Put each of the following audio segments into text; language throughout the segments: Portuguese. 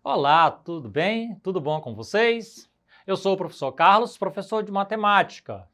Olá, tudo bem? Tudo bom com vocês? Eu sou o professor Carlos, professor de matemática.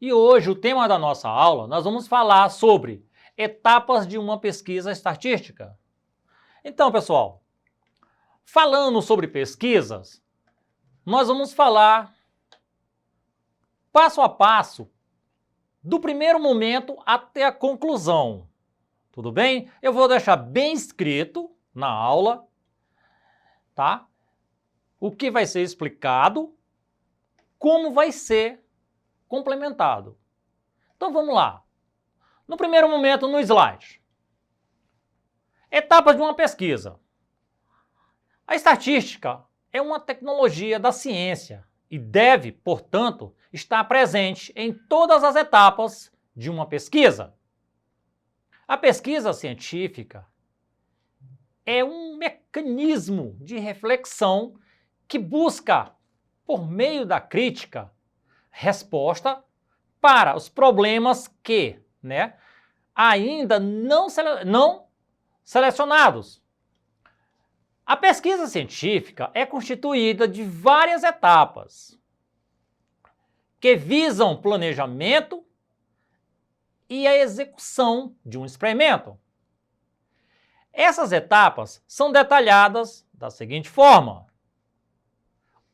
E hoje o tema da nossa aula nós vamos falar sobre etapas de uma pesquisa estatística. Então, pessoal, falando sobre pesquisas, nós vamos falar passo a passo do primeiro momento até a conclusão. Tudo bem? Eu vou deixar bem escrito na aula, tá? O que vai ser explicado, como vai ser complementado. Então vamos lá. No primeiro momento, no slide. Etapas de uma pesquisa. A estatística é uma tecnologia da ciência e deve, portanto, estar presente em todas as etapas de uma pesquisa. A pesquisa científica é um mecanismo de reflexão que busca, por meio da crítica, resposta para os problemas que, ainda não selecionados. A pesquisa científica é constituída de várias etapas que visam planejamento e a execução de um experimento. Essas etapas são detalhadas da seguinte forma.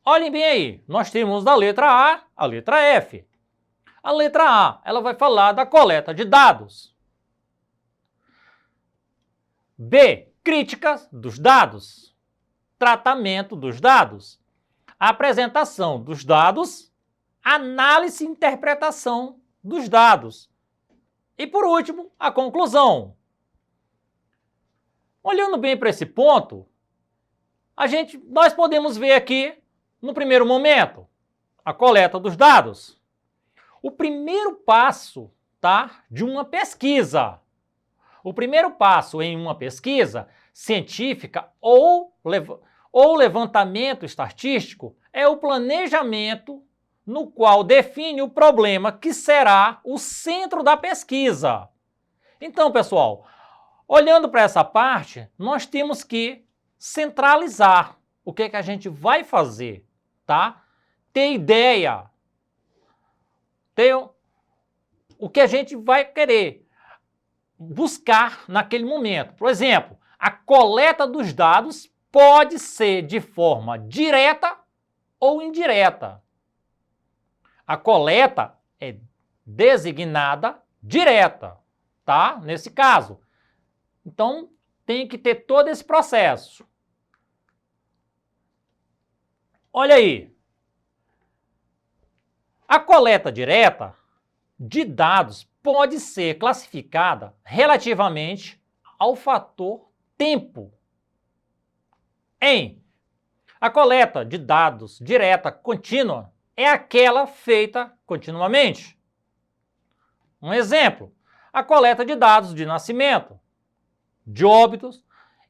Olhem bem aí, nós temos da letra A a letra F. A letra A, ela vai falar da coleta de dados. B, críticas dos dados. Tratamento dos dados. Apresentação dos dados. Análise e interpretação dos dados. E por último, a conclusão. Olhando bem para esse ponto, nós podemos ver aqui, no primeiro momento, a coleta dos dados. O primeiro passo, de uma pesquisa. O primeiro passo em uma pesquisa científica ou levantamento estatístico é o planejamento no qual define o problema que será o centro da pesquisa. Então, pessoal, olhando para essa parte, nós temos que centralizar o que a gente vai fazer, ter ideia, ter o que a gente vai querer buscar naquele momento. Por exemplo, a coleta dos dados pode ser de forma direta ou indireta. A coleta é designada direta, nesse caso. Então, tem que ter todo esse processo. Olha aí. A coleta direta de dados pode ser classificada relativamente ao fator tempo. A coleta de dados direta contínua é aquela feita continuamente. Um exemplo, a coleta de dados de nascimento, de óbitos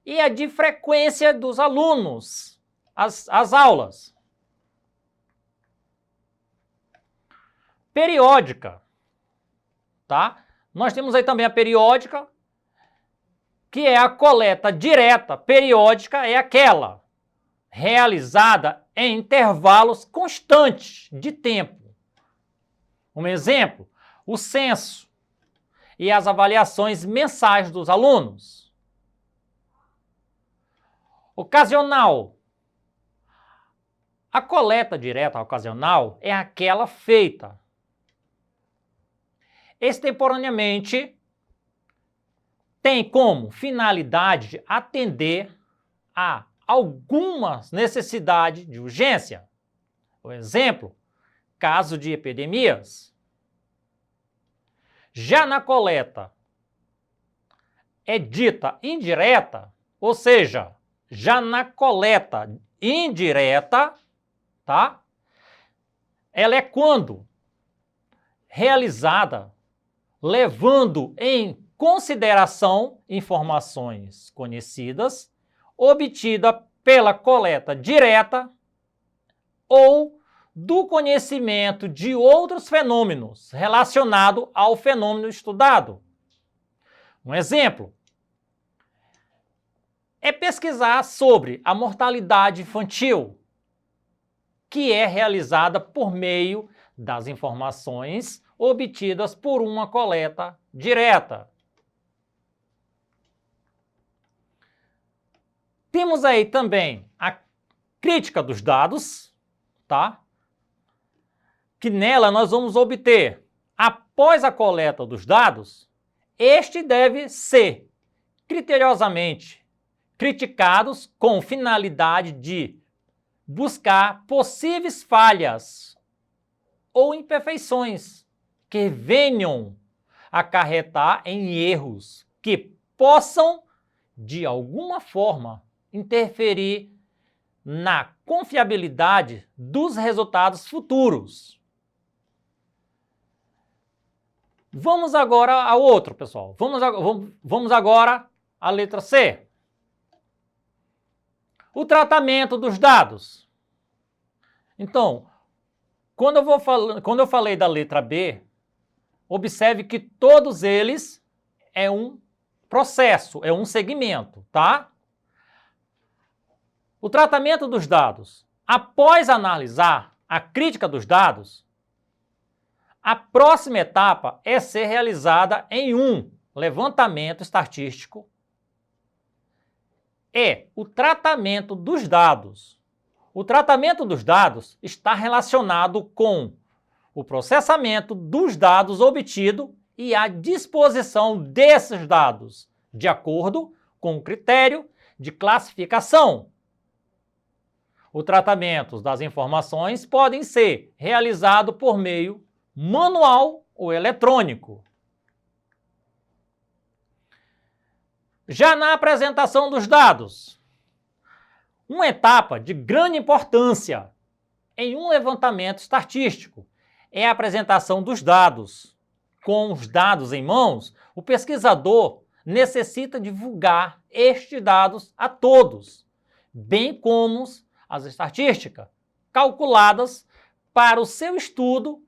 e a de frequência dos alunos, as aulas. Periódica, Nós temos aí também a periódica, que é a coleta direta. Periódica é aquela realizada em intervalos constantes de tempo. Um exemplo, o censo e as avaliações mensais dos alunos. Ocasional. A coleta direta ocasional é aquela feita extemporaneamente, tem como finalidade atender a algumas necessidades de urgência. Por exemplo, caso de epidemias. Já na coleta é dita indireta, ou seja, já na coleta indireta, ela é quando realizada levando em consideração informações conhecidas, obtida pela coleta direta ou do conhecimento de outros fenômenos relacionados ao fenômeno estudado. Um exemplo é pesquisar sobre a mortalidade infantil, que é realizada por meio das informações obtidas por uma coleta direta. Temos aí também a crítica dos dados, tá? Que nela nós vamos obter, após a coleta dos dados, este deve ser criteriosamente criticados com finalidade de buscar possíveis falhas ou imperfeições que venham acarretar em erros que possam, de alguma forma, interferir na confiabilidade dos resultados futuros. Vamos agora ao outro, pessoal. Vamos agora à letra C. O tratamento dos dados. Então, quando eu falei da letra B, observe que todos eles é um processo, é um segmento, tá? O tratamento dos dados. Após analisar a crítica dos dados, a próxima etapa é ser realizada em um levantamento estatístico e o tratamento dos dados. O tratamento dos dados está relacionado com o processamento dos dados obtido e a disposição desses dados, de acordo com o critério de classificação. O tratamento das informações podem ser realizado por meio manual ou eletrônico. Já na apresentação dos dados, uma etapa de grande importância em um levantamento estatístico é a apresentação dos dados. Com os dados em mãos, o pesquisador necessita divulgar estes dados a todos, bem como as estatísticas calculadas para o seu estudo,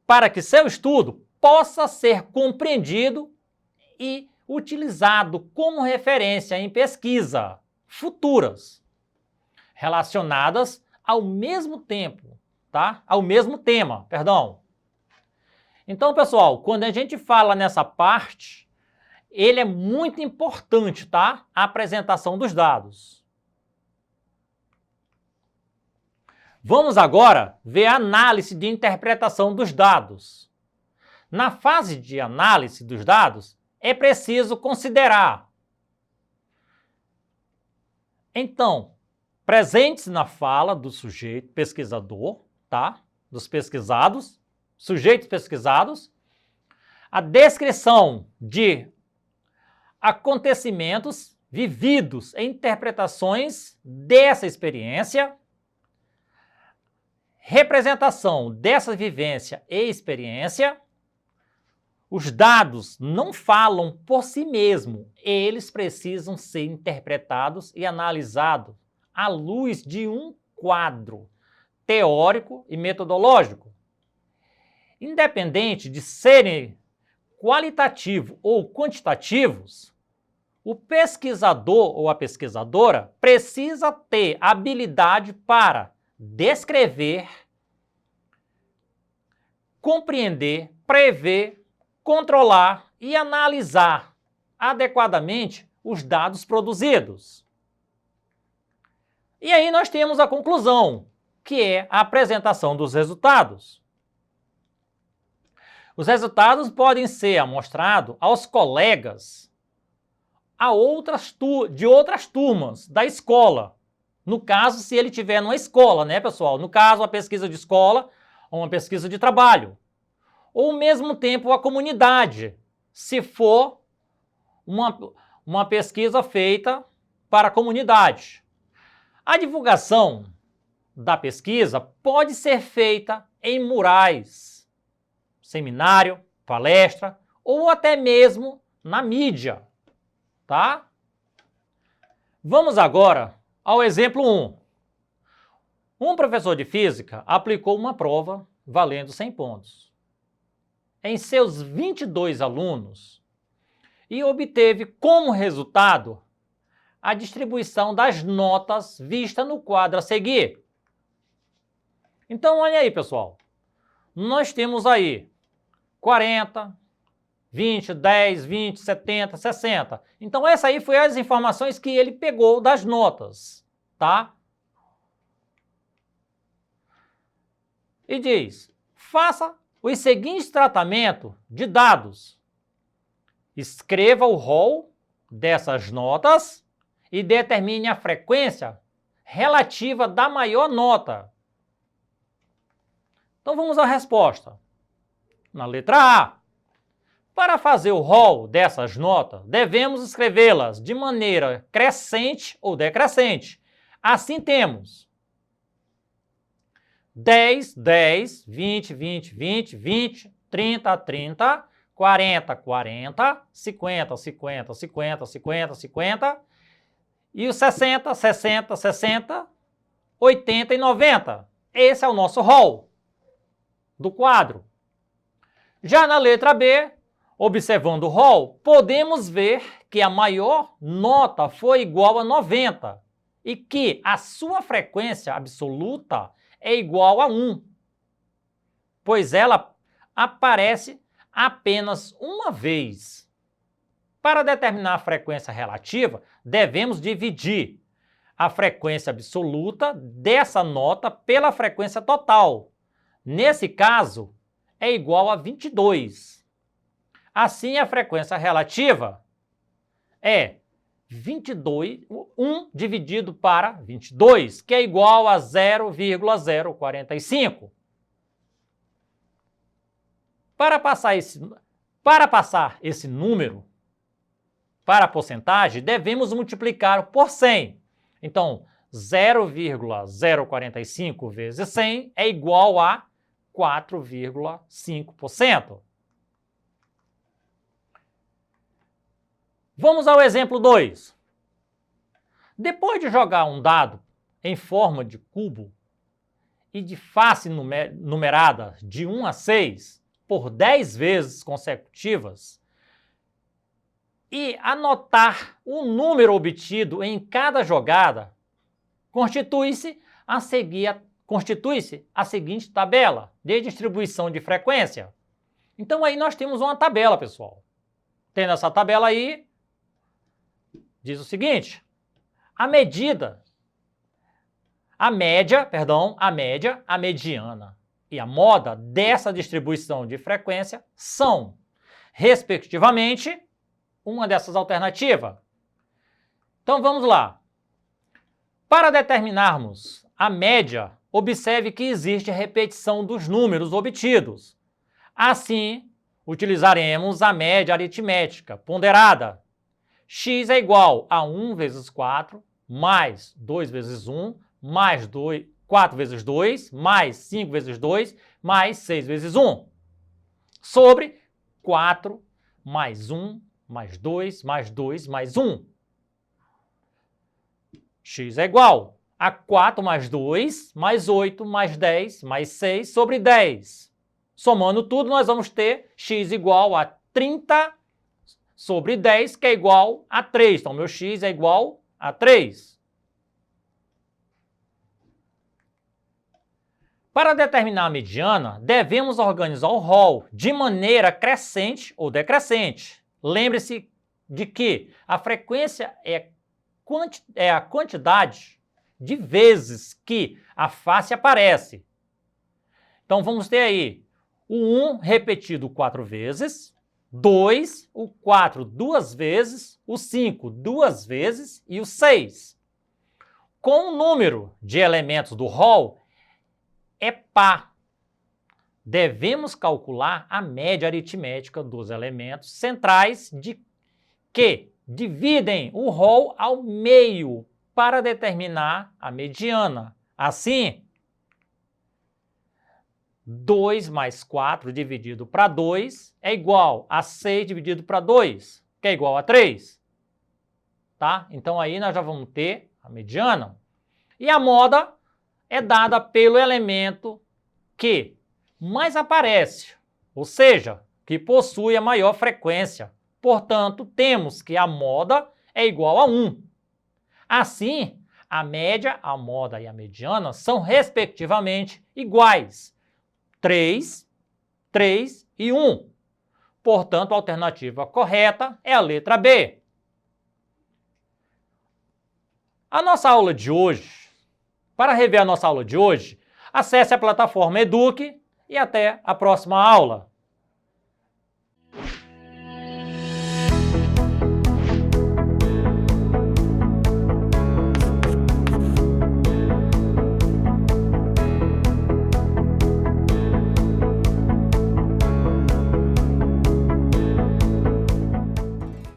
para que seu estudo possa ser compreendido e utilizado como referência em pesquisa futuras relacionadas ao mesmo tempo, tá? Ao mesmo tema, perdão. Então, pessoal, quando a gente fala nessa parte, ele é muito importante, tá? A apresentação dos dados. Vamos agora ver a análise de interpretação dos dados. Na fase de análise dos dados, é preciso considerar, então, presentes na fala do sujeito pesquisador, tá? Dos pesquisados, sujeitos pesquisados, a descrição de acontecimentos vividos em interpretações dessa experiência, representação dessa vivência e experiência. Os dados não falam por si mesmos, eles precisam ser interpretados e analisados à luz de um quadro teórico e metodológico. Independente de serem qualitativo ou quantitativos, o pesquisador ou a pesquisadora precisa ter habilidade para descrever, compreender, prever, controlar e analisar adequadamente os dados produzidos. E aí nós temos a conclusão, que é a apresentação dos resultados. Os resultados podem ser amostrados aos colegas de outras turmas da escola. No caso, se ele tiver numa escola, né, pessoal? No caso, a pesquisa de escola ou uma pesquisa de trabalho. Ou, ao mesmo tempo, a comunidade, se for uma pesquisa feita para a comunidade. A divulgação da pesquisa pode ser feita em murais, seminário, palestra ou até mesmo na mídia, tá? Vamos agora ao exemplo 1. Um professor de física aplicou uma prova valendo 100 pontos em seus 22 alunos e obteve como resultado a distribuição das notas vista no quadro a seguir. Então, olha aí, pessoal. Nós temos aí 40, 20, 10, 20, 70, 60. Então, essa aí foi as informações que ele pegou das notas, tá? E diz, faça os seguintes tratamentos de dados. Escreva o rol dessas notas e determine a frequência relativa da maior nota. Então vamos à resposta. Na letra A, para fazer o rol dessas notas, devemos escrevê-las de maneira crescente ou decrescente. Assim temos 10, 10, 20, 20, 20, 20, 30, 30, 40, 40, 50, 50, 50, 50, 50, e os 60, 60, 60, 80 e 90. Esse é o nosso rol do quadro. Já na letra B, observando o rol, podemos ver que a maior nota foi igual a 90 e que a sua frequência absoluta é igual a 1, pois ela aparece apenas uma vez. Para determinar a frequência relativa, devemos dividir a frequência absoluta dessa nota pela frequência total. Nesse caso, é igual a 22. Assim, a frequência relativa é 1 dividido para 22, que é igual a 0,045. Para passar esse número para a porcentagem, devemos multiplicar por 100. Então, 0,045 vezes 100 é igual a 4,5%. Vamos ao exemplo 2. Depois de jogar um dado em forma de cubo e de face numerada de 1 a 6 por 10 vezes consecutivas e anotar o número obtido em cada jogada, constitui-se a seguinte tabela de distribuição de frequência. Então aí nós temos uma tabela, pessoal. Tendo essa tabela aí, diz o seguinte: a mediana e a moda dessa distribuição de frequência são, respectivamente, uma dessas alternativas. Então vamos lá. Para determinarmos a média, observe que existe repetição dos números obtidos. Assim, utilizaremos a média aritmética ponderada. X é igual a 1 vezes 4, mais 2 vezes 1, mais 4 vezes 2, mais 5 vezes 2, mais 6 vezes 1. Sobre 4 mais 1, mais 2, mais 2, mais 1. X é igual a 4 mais 2, mais 8, mais 10, mais 6 sobre 10. Somando tudo, nós vamos ter x igual a 30 sobre 10, que é igual a 3. Então, meu x é igual a 3. Para determinar a mediana, devemos organizar o rol de maneira crescente ou decrescente. Lembre-se de que a frequência é a quantidade de vezes que a face aparece. Então, vamos ter aí o 1 repetido 4 vezes, 2, o 4 2 vezes, o 5 2 vezes e o 6. Com o número de elementos do rol é par. Devemos calcular a média aritmética dos elementos centrais que dividem o rol ao meio para determinar a mediana. Assim, 2 mais 4 dividido para 2 é igual a 6 dividido para 2, que é igual a 3. Tá? Então, aí nós já vamos ter a mediana. E a moda é dada pelo elemento que mais aparece, ou seja, que possui a maior frequência. Portanto, temos que a moda é igual a 1. Assim, a média, a moda e a mediana são, respectivamente, iguais. 3, 3 e 1. Portanto, a alternativa correta é a letra B. A nossa aula de hoje, para rever a nossa aula de hoje, acesse a plataforma Eduque e até a próxima aula.